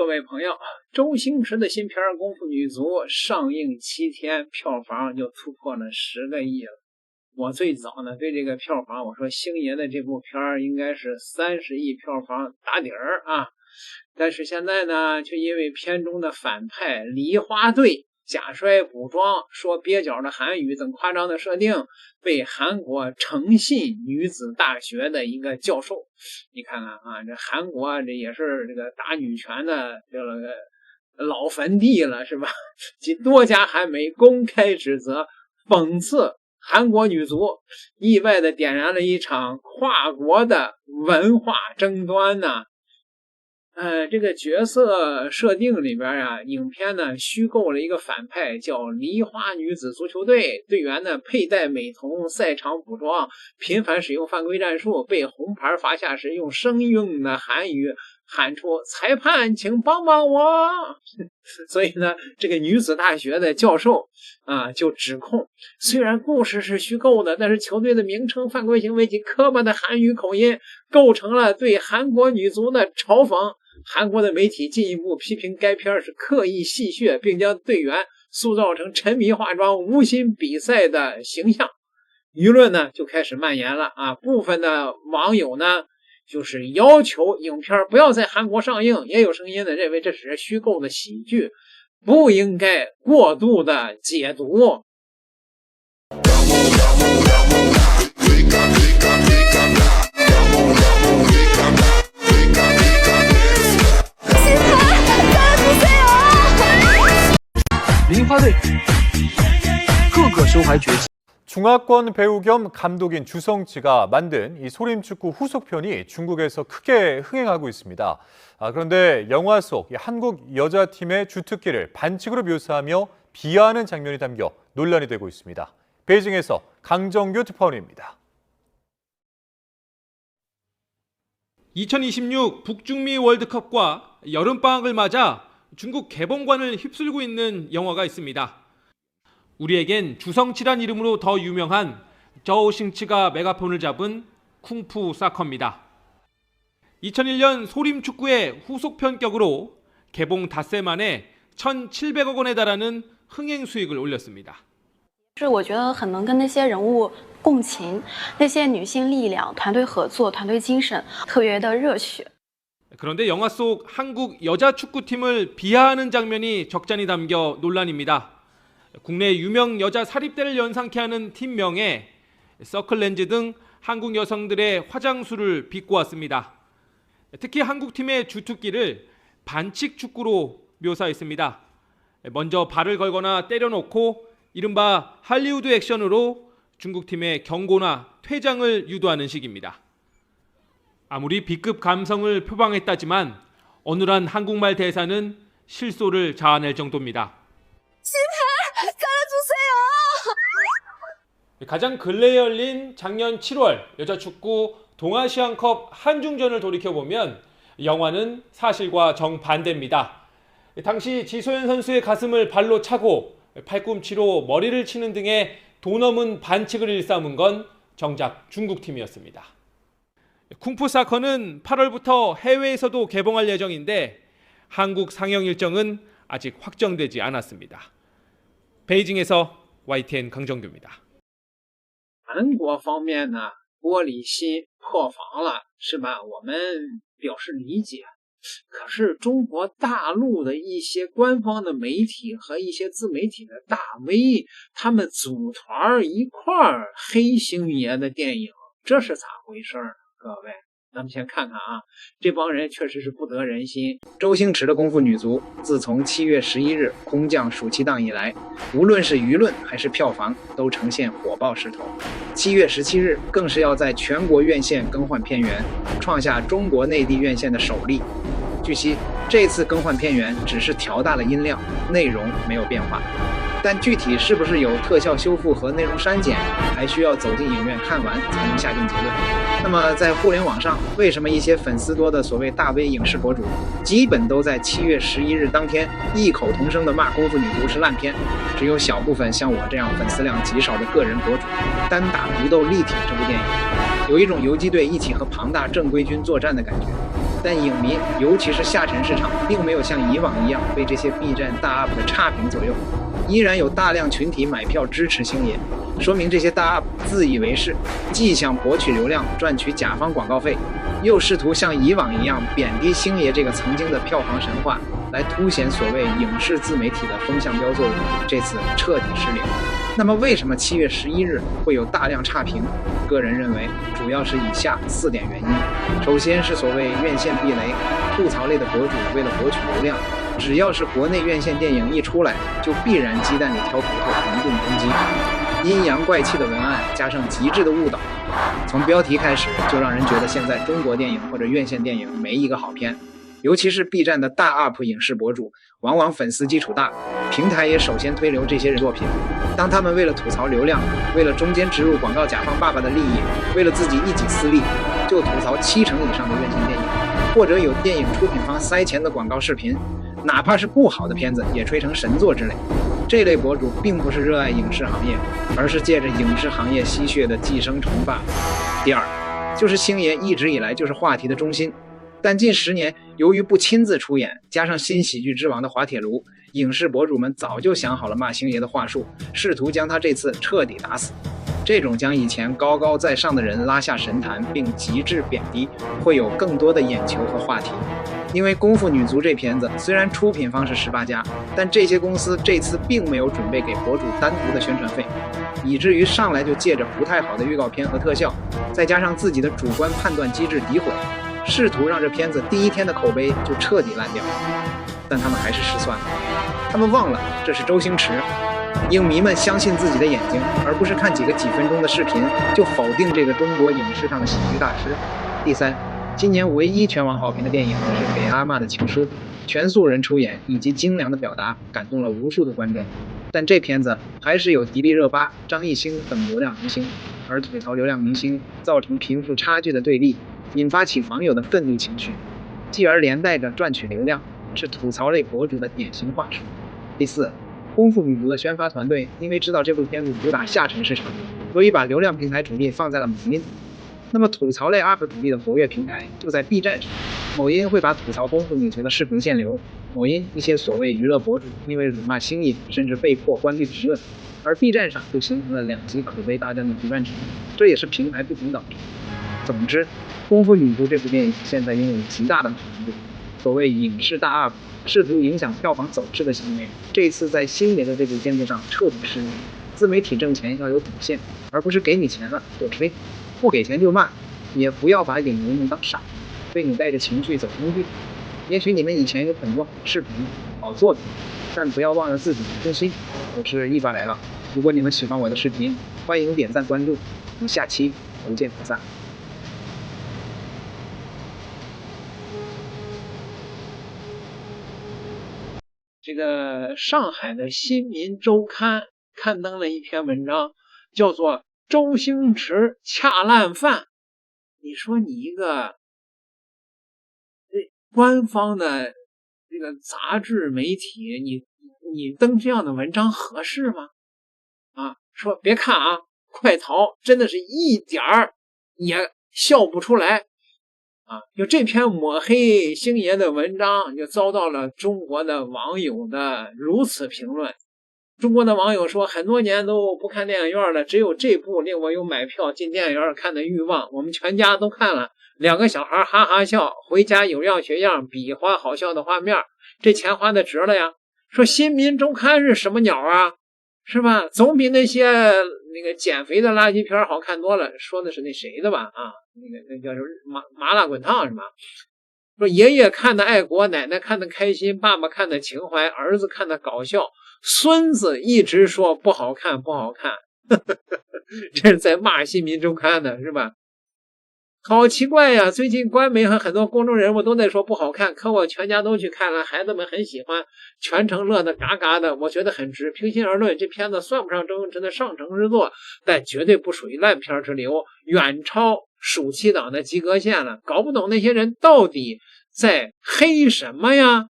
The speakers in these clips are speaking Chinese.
各位朋友，周星驰的新片《功夫女足》上映7天，票房就突破了10个亿了。我最早呢对这个票房，我说星爷的这部片应该是30亿票房打底儿啊。但是现在呢，却因为片中的反派梨花队假摔古装、说蹩脚的韩语等夸张的设定，被韩国诚信女子大学的一个教授，你看看啊，这韩国这也是这个打女权的这个老坟地了，是吧？及多家韩媒公开指责讽刺韩国女足，意外的点燃了一场跨国的文化争端呢。这个角色设定里边啊，影片呢虚构了一个反派叫梨花女子足球队，队员呢佩戴美瞳赛场服装，频繁使用犯规战术，被红牌罚下时用生硬的韩语喊出裁判请帮帮我。所以呢，这个女子大学的教授就指控，虽然故事是虚构的，但是球队的名称、犯规行为及磕巴的韩语口音构成了对韩国女足的嘲讽。韩国的媒体进一步批评该片是刻意戏谑，并将队员塑造成沉迷化妆、无心比赛的形象。舆论呢就开始蔓延了部分的网友呢就是要求影片不要在韩国上映，也有声音呢认为这是虚构的喜剧，不应该过度的解读。梨花队各个身怀绝技。 중화권 배우 겸 감독인 주성치가 만든 이 소림축구 후속편이 중국에서 크게 흥행하고 있습니다. 그런데 영화 속 한국 여자팀의 주특기를 반칙으로 묘사하며 비하하는 장면이 담겨 논란이 되고 있습니다. 베이징에서 강정규 특파원입니다. 2026 북중미 월드컵과 여름방학을 맞아 중국 개봉관을 휩쓸고 있는 영화가 있습니다. 우리에겐 주성치란 이름으로 더 유명한 저우싱치가 메가폰을 잡은 쿵푸 사커입니다. 2001년 소림축구의 후속편격으로 개봉 닷새 만에 1,700억 원에 달하는 흥행 수익을 올렸습니다. 是我觉得很能跟那些人物共情，那些女性力量、团队合作、团队精神特别的热血。 그런데 영화 속 한국 여자 축구팀을 비하하는 장면이 적잖이 담겨 논란입니다. 국내 유명 여자 사립대를 연상케 하는 팀명에 서클렌즈 등 한국 여성들의 화장수를 비꼬았습니다. 특히 한국팀의 주특기를 반칙 축구로 묘사했습니다. 먼저 발을 걸거나 때려놓고 이른바 할리우드 액션으로 중국팀의 경고나 퇴장을 유도하는 식입니다. 아무리 B급 감성을 표방했다지만 어눌한 한국말 대사는 실소를 자아낼 정도입니다. 가장 근래에 열린 작년 7월 여자축구 동아시안컵 한중전을 돌이켜보면 영화는 사실과 정반대입니다. 당시 지소연 선수의 가슴을 발로 차고 팔꿈치로 머리를 치는 등의 도넘은 반칙을 일삼은 건 정작 중국팀이었습니다. 쿵푸 사커는 8월부터 해외에서도 개봉할 예정인데 한국 상영 일정은 아직 확정되지 않았습니다. 베이징에서 YTN 강정규입니다. 韩国方面呢，玻璃心破防了，是吧？我们表示理解。可是中国大陆的一些官方的媒体和一些自媒体的大 V， 他们组团一块儿黑星爷的电影，这是咋回事呢？各位，咱们先看看这帮人确实是不得人心。周星驰的功夫女足，自从7月11日空降暑期档以来，无论是舆论还是票房，都呈现火爆势头。7月17日更是要在全国院线更换片源，创下中国内地院线的首例。据悉，这次更换片源只是调大了音量，内容没有变化。但具体是不是有特效修复和内容删减，还需要走进影院看完才能下定结论。那么在互联网上，为什么一些粉丝多的所谓大 V 影视博主，基本都在7月11日当天异口同声的骂功夫女足是烂片，只有小部分像我这样粉丝量极少的个人博主单打独斗力挺这部电影，有一种游击队一起和庞大正规军作战的感觉。但影迷，尤其是下沉市场，并没有像以往一样被这些 B 站大 UP 的差评左右，依然有大量群体买票支持星爷，说明这些大 UP 自以为是，既想博取流量赚取甲方广告费，又试图像以往一样贬低星爷这个曾经的票房神话，来凸显所谓影视自媒体的风向标作用，这次彻底失灵。那么为什么7月11日会有大量差评？个人认为主要是以下4点原因。首先是所谓院线避雷，吐槽类的博主为了博取流量，只要是国内院线电影一出来，就必然鸡蛋里挑骨头，一顿攻击。阴阳怪气的文案加上极致的误导，从标题开始就让人觉得现在中国电影或者院线电影没一个好片。尤其是 B 站的大 UP 影视博主，往往粉丝基础大，平台也首先推流这些人作品。当他们为了吐槽流量，为了中间植入广告甲方爸爸的利益，为了自己一己私利，就吐槽70%以上的院线电影，或者有电影出品方塞钱的广告视频，哪怕是不好的片子也吹成神作之类。这类博主并不是热爱影视行业，而是借着影视行业吸血的寄生虫罢了。第二，就是星爷一直以来就是话题的中心，但近10年，由于不亲自出演，加上新喜剧之王的滑铁卢，影视博主们早就想好了骂星爷的话术，试图将他这次彻底打死。这种将以前高高在上的人拉下神坛并极致贬低，会有更多的眼球和话题。因为《功夫女足》这片子虽然出品方是18+，但这些公司这次并没有准备给博主单独的宣传费，以至于上来就借着不太好的预告片和特效，再加上自己的主观判断机制诋毁，试图让这片子第1天的口碑就彻底烂掉。但他们还是失算了，他们忘了这是周星驰。影迷们相信自己的眼睛，而不是看几分钟的视频就否定这个中国影视上的喜剧大师。第三，今年唯一全网好评的电影是《给阿嬷的情书》，全素人出演以及精良的表达感动了无数的观众。但这片子还是有迪丽热巴、张艺兴等流量明星，而吐槽流量明星造成贫富差距的对立，引发起网友的愤怒情绪，继而连带着赚取流量，是吐槽类博主的典型话术。第四，功夫女足的宣发团队因为知道这部片子主打下沉市场，所以把流量平台主力放在了某音。那么吐槽类 UP 主力的活跃平台就在 B 站上，某音会把吐槽功夫女足的视频限流，某音一些所谓娱乐博主因为辱骂星爷甚至被迫关闭评论，而 B 站上就形成了2极口碑大战的极端值，这也是平台不同导致。总之，功夫女足这部电影现在拥有极大的难度，所谓影视大 UP 试图影响票房走势的行为，这次在星爷的这部片子上彻底失灵。自媒体挣钱要有底线，而不是给你钱了就吹，不给钱就骂，也不要把影迷们当傻，被你带着情绪走工具。也许你们以前有很多好视频、好作品，但不要忘了自己的初心。我是一把来了，如果你们喜欢我的视频，欢迎点赞关注，我们下期不见不散。这个上海的新民周刊刊登了一篇文章，叫做《周星驰恰烂饭》。你说你一个官方的这个杂志媒体，你登这样的文章合适吗？说别看啊，快逃真的是一点儿也笑不出来。就这篇抹黑星爷的文章就遭到了中国的网友的如此评论。中国的网友说，很多年都不看电影院了，只有这部令我有买票进电影院看的欲望，我们全家都看了，2个小孩哈哈笑，回家有样学样，比划好笑的画面，这钱花的值了呀。说新民周刊是什么鸟啊，是吧？总比那些那个减肥的垃圾片好看多了。说的是那谁的吧？那叫什么麻辣滚烫是吧？说爷爷看的爱国，奶奶看的开心，爸爸看的情怀，儿子看的搞笑，孙子一直说不好看不好看。这是在骂新民周刊的是吧？好奇怪呀，最近官媒和很多公众人物都在说不好看，可我全家都去看了，孩子们很喜欢，全程乐得嘎嘎的，我觉得很值。平心而论，这片子算不上周星驰的上乘之作，但绝对不属于烂片之流，远超暑期档的及格线了。搞不懂那些人到底在黑什么呀？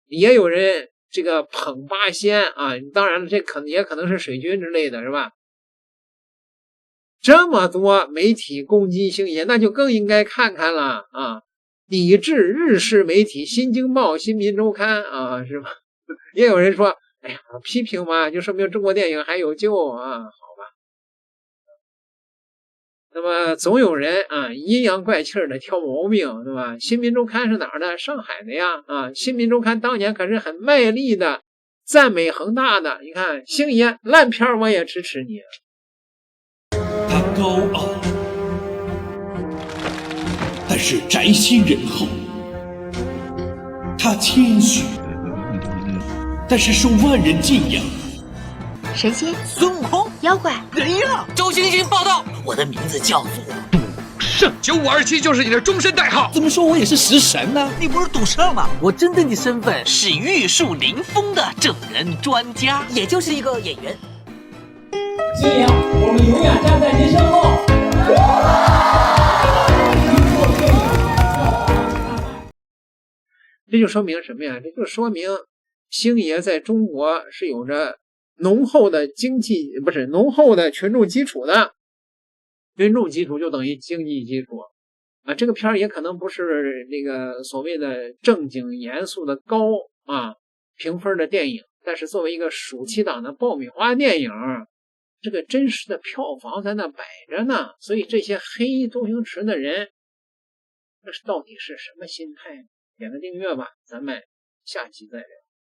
也有人这个捧八仙啊，当然了，这也可能是水军之类的是吧？这么多媒体攻击星爷，那就更应该看看了啊！抵制日式媒体《新京报》《新民周刊》啊，是吧？也有人说，哎呀，批评嘛，就说明中国电影还有救啊，好吧。那么总有人啊阴阳怪气的挑毛病，对吧？《新民周刊》是哪儿的？上海的呀，啊，《新民周刊》当年可是很卖力的赞美恒大的。你看，星爷烂片我也支持你。他高傲，但是宅心仁厚；他谦虚，但是受万人敬仰。神仙、孙悟空、妖怪、人呀！周星星报道，我的名字叫做赌圣，9527就是你的终身代号。怎么说我也是食神呢？你不是赌圣吗？我真正的身份是玉树临风的整人专家，也就是一个演员。星爷，我们永远站在您身后。这就说明什么呀？这就说明星爷在中国是有着浓厚的浓厚的群众基础的。群众基础就等于经济基础啊。这个片儿也可能不是那个所谓的正经严肃的高评分的电影，但是作为一个暑期档的爆米花电影，这个真实的票房在那摆着呢。所以这些黑周星驰的人，那到底是什么心态？点个订阅吧，咱们下期再聊。